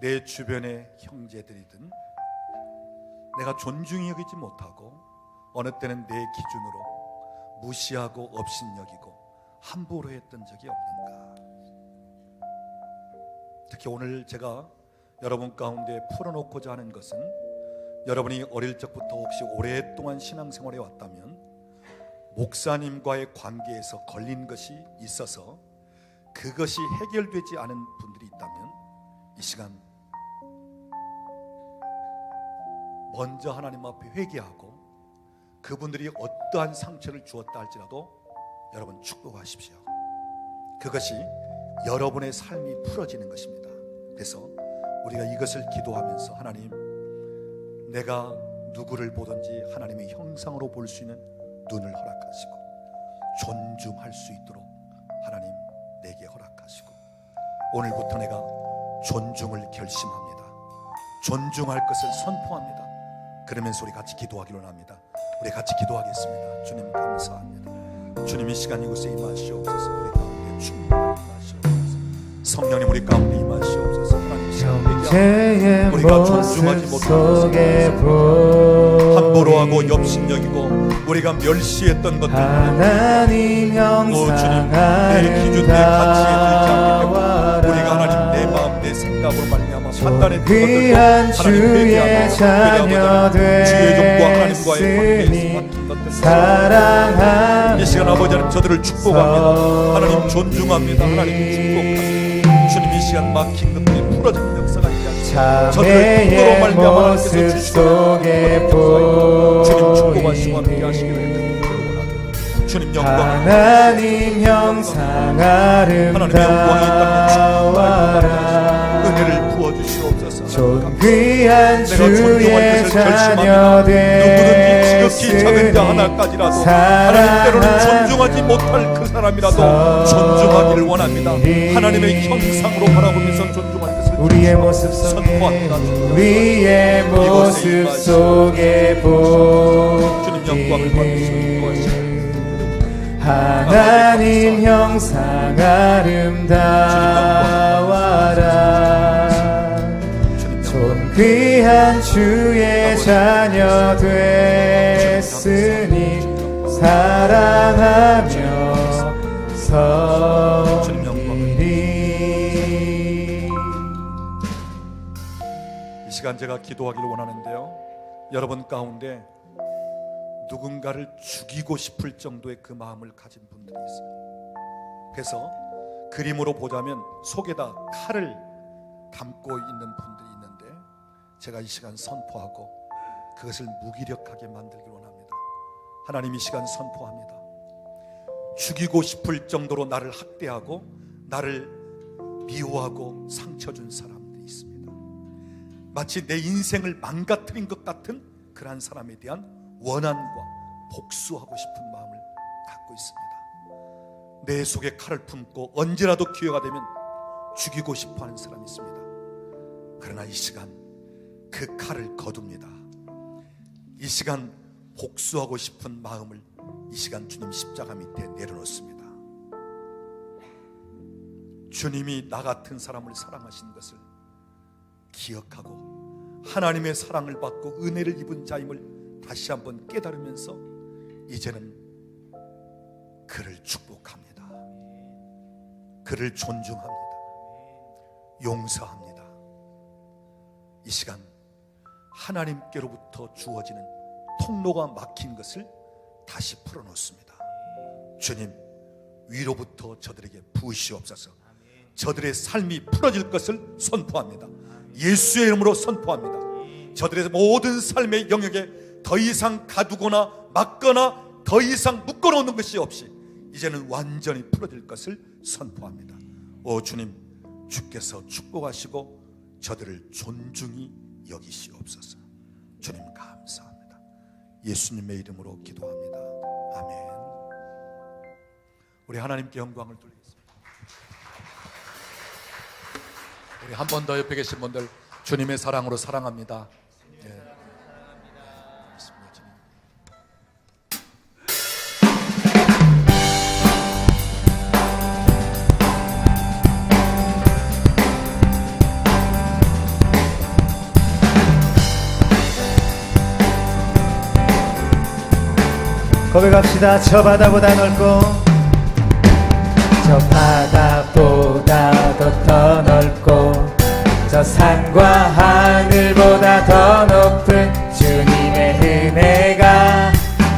내 주변의 형제들이든 내가 존중히 여기지 못하고 어느 때는 내 기준으로 무시하고 업신여기고 함부로 했던 적이 없는가? 특히 오늘 제가 여러분 가운데 풀어놓고자 하는 것은 여러분이 어릴 적부터 혹시 오랫동안 신앙생활에 왔다면 목사님과의 관계에서 걸린 것이 있어서 그것이 해결되지 않은 분들이 있다면 이 시간 먼저 하나님 앞에 회개하고 그분들이 어떠한 상처를 주었다 할지라도 여러분 축복하십시오. 그것이 여러분의 삶이 풀어지는 것입니다. 그래서 우리가 이것을 기도하면서 하나님 내가 누구를 보든지 하나님의 형상으로 볼 수 있는 눈을 허락하시고 존중할 수 있도록 하나님 내게 허락하시고 오늘부터 내가 존중을 결심합니다. 존중할 것을 선포합니다. 그러면서 우리 같이 기도하기로 합니다. 우리 같이 기도하겠습니다. 주님 감사합니다. 주님 이 시간 이곳에 임하시옵소서. 우리 가운데 충만히 임하시옵소서. 성령님 우리 가운데 임하시옵소서. 하나님 형제의 우리가 존중하지 모습 못하는 속에 함부로 하고 보이는 엽신여기고 우리가 멸시했던 것들 하나님 형상 주님 내 기준 내 가치에 들지 않기 때문에 아름다워라 우리가 하나님 내 마음 내 생각으로 말미암아 판단의 귀한 주의 자녀 주의 종과 하나님과의 관계에서 됐으니 맡긴 것들 사랑하며 이 시간 아버지 하나님 저들을 축복합니다. 하나님 존중합니다. 하나님 축복합니다. 주님 이 시간 막힌 것들이 풀어지는 역사가 있게 하시고 저들을 자매의 말미암아 하나님께서 모습 주시는 속에 주님 축복하시고 함께 하시기를 원합니다. 주님 영광 하나님 형상 아름다워라 은혜를 부어주시옵소서. 존귀한 내가 존중할 주의 것을 자녀 누구든지 지극히 작은 됐으니 자 하나까지라도 하나님 때로는 존중하지 못할 그 사람이라도 존중하기를 원합니다. 하나님의 형상으로 바라보면서 존중할 것을 우리의 모습 속에 선포합니다. 우리의 모습 속에 주님 영광을 받으시옵소서. 하나님 형상 아름다워라 존귀한 주의 자녀 됐으니 사랑하며 섬기리. 이 시간 제가 기도하기를 원하는데요, 여러분 가운데 누군가를 죽이고 싶을 정도의 그 마음을 가진 분들이 있어요. 그래서 그림으로 보자면 속에다 칼을 담고 있는 분들이 있는데 제가 이 시간 선포하고 그것을 무기력하게 만들기를 원합니다. 하나님 이 시간 선포합니다. 죽이고 싶을 정도로 나를 학대하고 나를 미워하고 상처 준 사람들이 있습니다. 마치 내 인생을 망가뜨린 것 같은 그러한 사람에 대한 원한과 복수하고 싶은 마음을 갖고 있습니다. 내 속에 칼을 품고 언제라도 기회가 되면 죽이고 싶어하는 사람이 있습니다. 그러나 이 시간 그 칼을 거둡니다. 이 시간 복수하고 싶은 마음을 이 시간 주님 십자가 밑에 내려놓습니다. 주님이 나 같은 사람을 사랑하신 것을 기억하고 하나님의 사랑을 받고 은혜를 입은 자임을 다시 한번 깨달으면서 이제는 그를 축복합니다. 그를 존중합니다. 용서합니다. 이 시간 하나님께로부터 주어지는 통로가 막힌 것을 다시 풀어놓습니다. 주님, 위로부터 저들에게 부으시옵소서. 저들의 삶이 풀어질 것을 선포합니다. 예수의 이름으로 선포합니다. 저들의 모든 삶의 영역에 더 이상 가두거나 막거나 더 이상 묶어놓는 것이 없이 이제는 완전히 풀어질 것을 선포합니다. 오 주님, 주께서 축복하시고 저들을 존중히 여기시옵소서. 주님 감사합니다. 예수님의 이름으로 기도합니다. 아멘. 우리 하나님께 영광을 돌리겠습니다. 우리 한 번 더 옆에 계신 분들 주님의 사랑으로 사랑합니다. 고백합시다. 저 바다보다 넓고 저 바다보다도 더 넓고 저 산과 하늘보다 더 높은 주님의 은혜가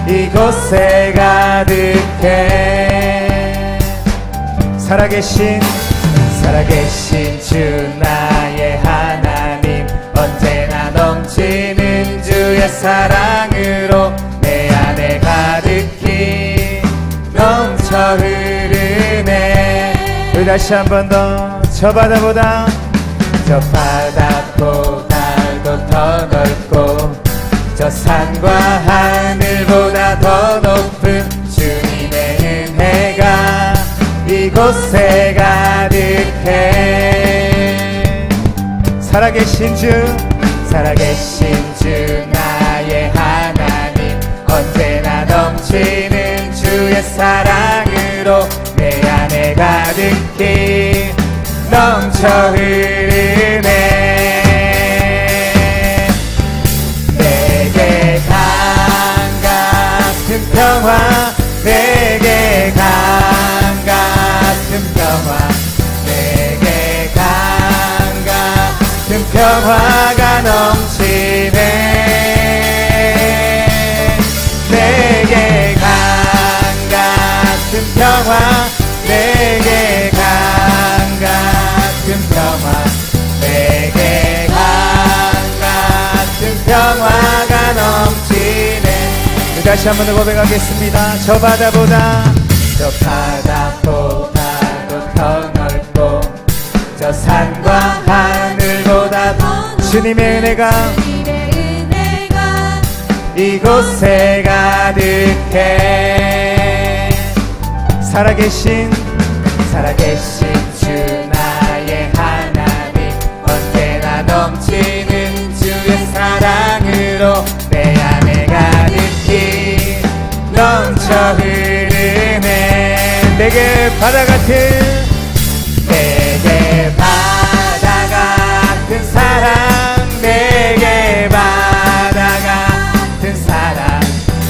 이곳에 가득해. 살아계신 주 나의 하나님, 언제나 넘치는 주의 사랑으로 내 안에 가득히 넘쳐 흐르네. 우리 다시 한 번 더. 저 바다보다 더 넓고 저 산과 하늘보다 더 높은 주님의 은혜가 이곳에 가득해. 살아계신 주 나의 하나님, 언제나 넘치는 주의 사랑으로 내 안에 가득히 넘쳐 흐르네. 내게 강 같은 평화, 내게 강 같은 평화, 내게 강 같은 평화가 넘치네. 내게 강 같은 평화, 내게 강 같은 평화, 내게 강 같은 평화가 넘치네. 다시 한 번 더 고백하겠습니다. 저 바다보다 더 넓고 저 산과 하늘보다 주님의 은혜가 이곳에 가득해. 살아계신 주 나의 하나님, 언제나 넘치는 주의 사랑으로 내 안에 가득히 넘쳐 흐르네. 내게 바다 같은 사랑, 내게 바다 같은 사랑,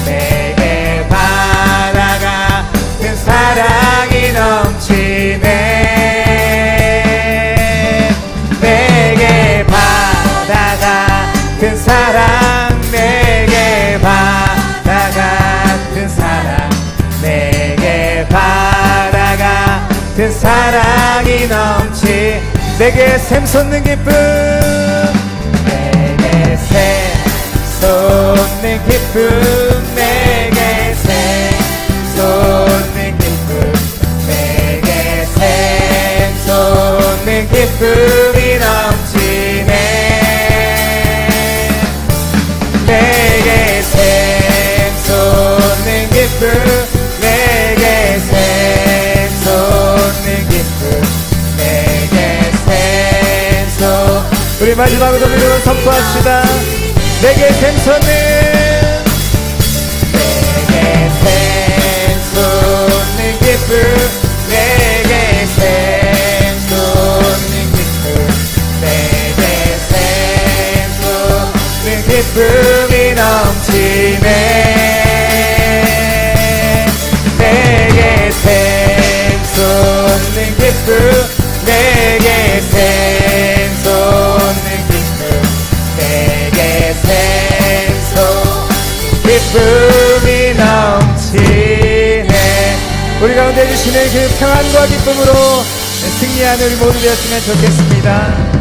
내게 바다 같은 사랑이 넘치네. 내게 바다 같은 사랑, 내게 바다 같은 사랑, 내게 바다 같은 사랑이 넘치. 내게 샘솟는 기쁨, 내게 샘솟는 기쁨, 내게 샘솟는 기쁨, 내게 샘솟는 기쁨이 넘치네. 내게 샘솟는 기쁨, 내게 샘솟는 기쁨, 우리 마지막으로 믿음을 선포합시다. 내게 샘솟는, 내게 샘솟는 기쁨, 내게 샘솟는 기쁨, 내게 샘솟는 기쁨이 넘치네. 내게 샘솟는 기쁨, 내게 샘솟는 기쁨, 내게 샘솟는 기쁨이 넘치네. 우리 가운데 주시는 그 평안과 기쁨으로 승리하는 우리 모두 되었으면 좋겠습니다.